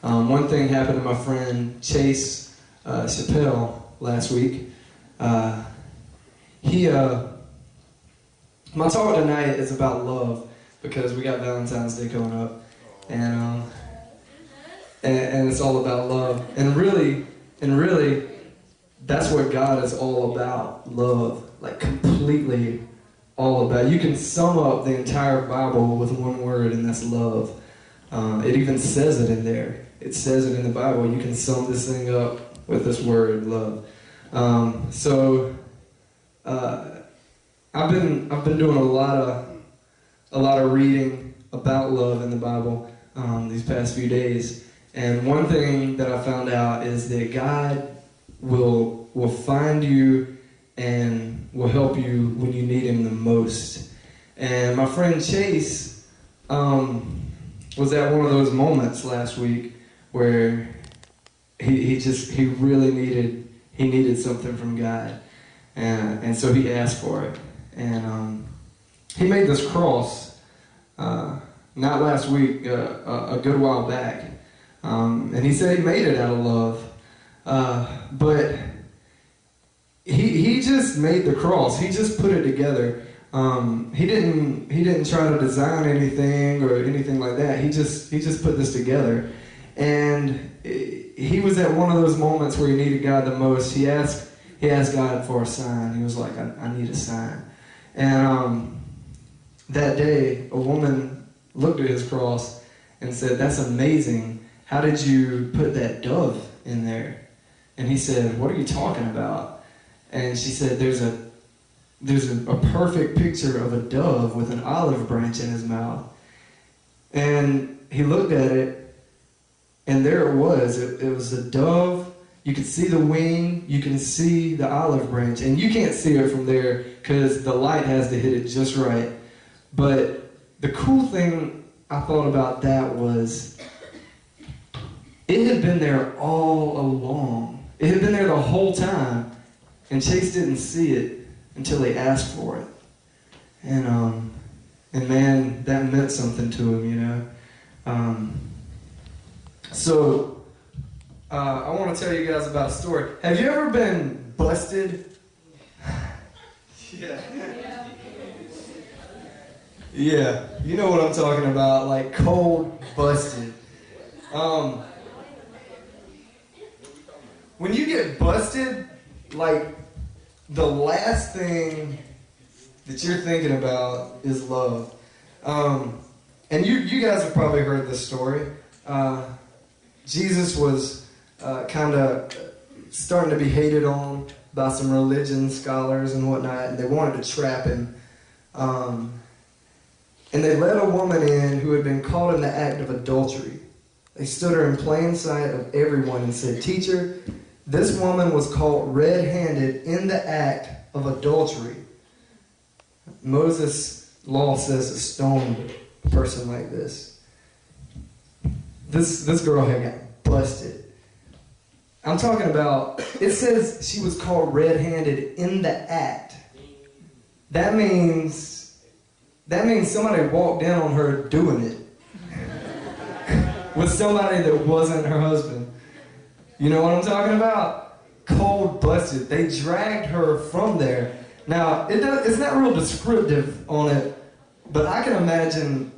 One thing happened to my friend Chase Chappelle last week. My talk tonight is about love because we got Valentines Day coming up, and it's all about love. And really, that's what God is all about. Love, like completely all about. You can sum up the entire Bible with one word, and that's love. It even says it in there. It says it in the Bible. You can sum this thing up with this word, love. I've been doing a lot of reading about love in the Bible these past few days, and one thing that I found out is that God will find you and will help you when you need Him the most. And my friend Chase was at one of those moments last week where he really needed something from God, and so he asked for it. And he made this cross, not last week, a good while back. And he said he made it out of love. But he just made the cross. He just put it together. He didn't try to design anything or anything like that. He just put this together. And he was at one of those moments where he needed God the most. He asked God for a sign. He was like, I need a sign. And that day, a woman looked at his cross and said, "That's amazing. How did you put that dove in there?" And he said, "What are you talking about?" And she said, there's a perfect picture of a dove with an olive branch in his mouth. And he looked at it, and there it was. It was a dove. You could see the wing, you can see the olive branch, and you can't see it from there because the light has to hit it just right. But the cool thing I thought about that was it had been there all along. It had been there the whole time, and Chase didn't see it until he asked for it. And man, that meant something to him, you know. I want to tell you guys about a story. Have you ever been busted? Yeah. Yeah, you know what I'm talking about, like cold busted. When you get busted, like the last thing that you're thinking about is love. And you guys have probably heard this story. Jesus was kind of starting to be hated on by some religion scholars and whatnot, and they wanted to trap him. And they let a woman in who had been caught in the act of adultery. They stood her in plain sight of everyone and said, "Teacher, this woman was caught red-handed in the act of adultery. Moses' law says to stone a person like this." This girl had got busted. I'm talking about, it says she was caught red-handed in the act. That means somebody walked in on her doing it with somebody that wasn't her husband. You know what I'm talking about? Cold busted. They dragged her from there. Now, it's not real descriptive on it, but I can imagine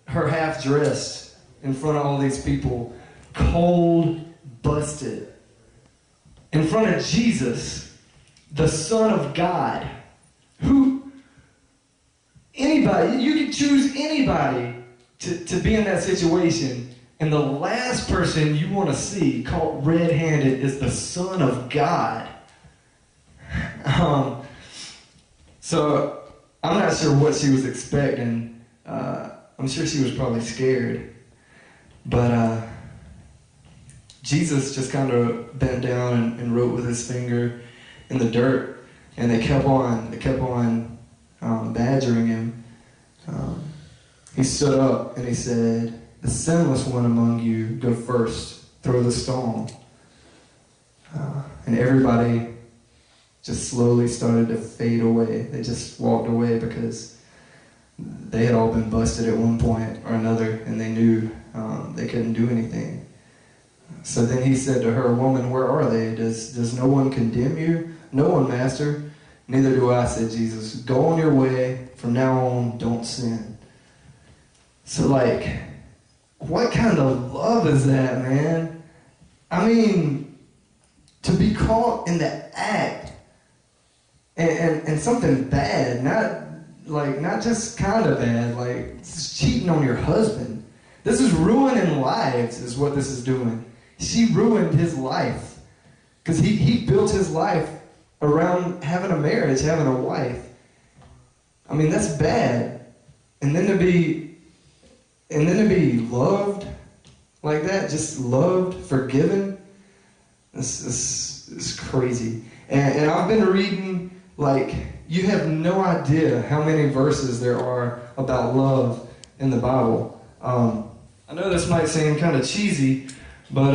her half-dressed in front of all these people, cold busted, in front of Jesus, the Son of God, who, anybody, you could choose anybody to be in that situation, and the last person you want to see caught red-handed is the Son of God. So I'm not sure what she was expecting. I'm sure she was probably scared. But Jesus just kind of bent down and wrote with his finger in the dirt, and they kept on badgering him. He stood up and he said, "The sinless one among you, go first, throw the stone." And everybody just slowly started to fade away. They just walked away because they had all been busted at one point or another, and they knew they couldn't do anything. So then he said to her, "Woman, where are they? Does no one condemn you?" "No one, Master." "Neither do I," said Jesus. "Go on your way. From now on, don't sin." So like, what kind of love is that, man? I mean, to be caught in the act and something bad, not just kind of bad, like cheating on your husband. This is ruining lives, is what this is doing. She ruined his life because he built his life around having a marriage, having a wife. I mean, that's bad. And then to be loved like that, just loved, forgiven, it's crazy. And I've been reading, like, you have no idea how many verses there are about love in the Bible. I know this might seem kind of cheesy, but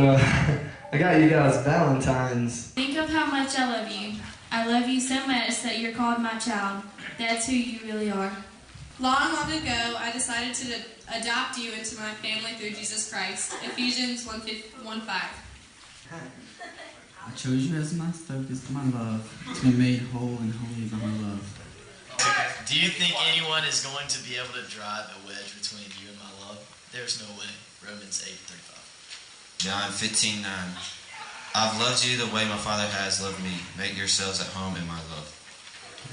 I got you guys Valentines. Think of how much I love you. I love you so much that you're called my child. That's who you really are. Long ago, I decided to adopt you into my family through Jesus Christ. Ephesians 1:5. I chose you as my focus, my love, to be made whole and holy by my love. Do you think anyone is going to be able to drive a wedge between you and my love? There's no way. Romans 8:35. John 15:9. I've loved you the way my Father has loved me. Make yourselves at home in my love.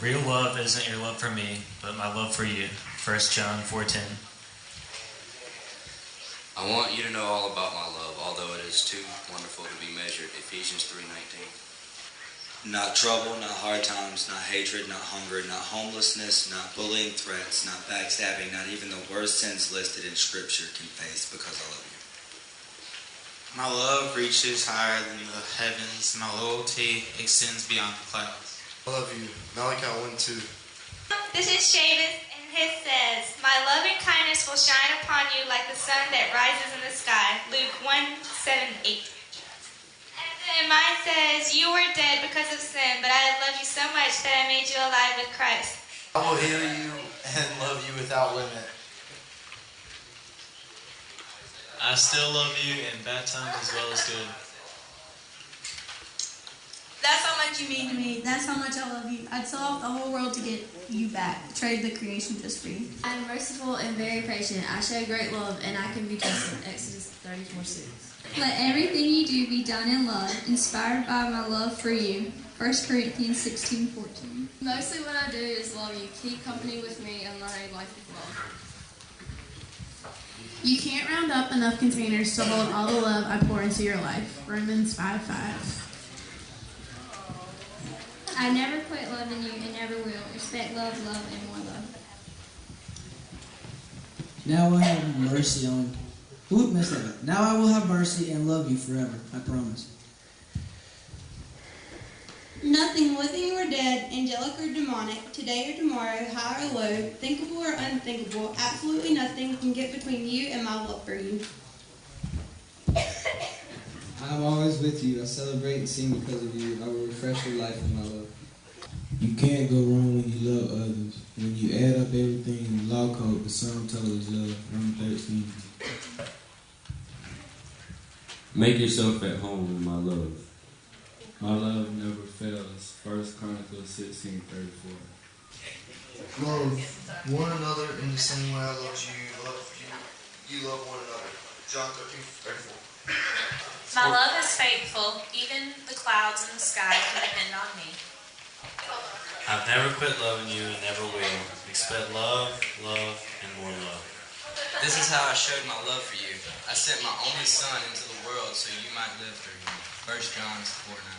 Real love isn't your love for me, but my love for you. 1 John 4:10. I want you to know all about my love, although it is too wonderful to be measured. Ephesians 3:19. Not trouble, not hard times, not hatred, not hunger, not homelessness, not bullying, threats, not backstabbing, not even the worst sins listed in Scripture can face because I love you. My love reaches higher than the heavens. My loyalty extends beyond the clouds. I love you. Malachi 1:2. This is Shavis, and his says, "My love and kindness will shine upon you like the sun that rises in the sky." Luke 1:7-8. And mine says, "You were dead because of sin, but I love you so much that I made you alive with Christ." I will heal you and love you without limit. I still love you in bad times as well as good. That's how much you mean to me. That's how much I love you. I'd sell off the whole world to get you back. Trade the creation just for you. I am merciful and very patient. I show great love, and I can be trusted. Exodus 34:6. Let everything you do be done in love, inspired by my love for you. 1 Corinthians 16:14. Mostly what I do is love you. Keep company with me and learn a life of love. You can't round up enough containers to hold all the love I pour into your life. Romans 5:5. I never quit loving you and never will. Respect, love, and more love. Now I will have mercy on. Ooh, messed that up. Now I will have mercy and love you forever. I promise. Nothing living or dead, angelic or demonic, today or tomorrow, high or low, thinkable or unthinkable, absolutely nothing can get between you and my love for you. I am always with you. I celebrate and sing because of you. I will refresh your life with my love. You can't go wrong when you love others. When you add up everything in the law code, the sum total is love. Romans 13. Make yourself at home in my love. My love never fails. 1 Chronicles 16:34. Love one another in the same way I love you. You love one another. John 13:34. My love is faithful. Even the clouds in the sky can depend on me. I've never quit loving you and never will. Expect love, and more love. This is how I showed my love for you. I sent my only son into the world so you might live through him. 1 John 4:9.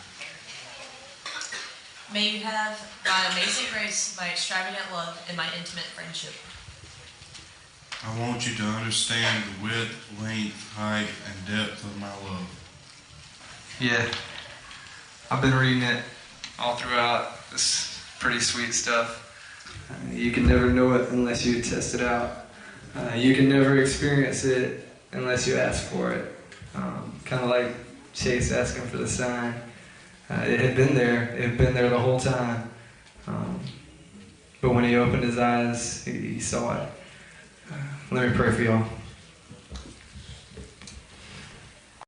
May you have my amazing grace, my extravagant love, and my intimate friendship. I want you to understand the width, length, height, and depth of my love. Yeah, I've been reading it all throughout. It's pretty sweet stuff. You can never know it unless you test it out. You can never experience it unless you ask for it. Kind of like Chase asking for the sign. It had been there. It had been there the whole time. But when he opened his eyes, he saw it. Let me pray for y'all.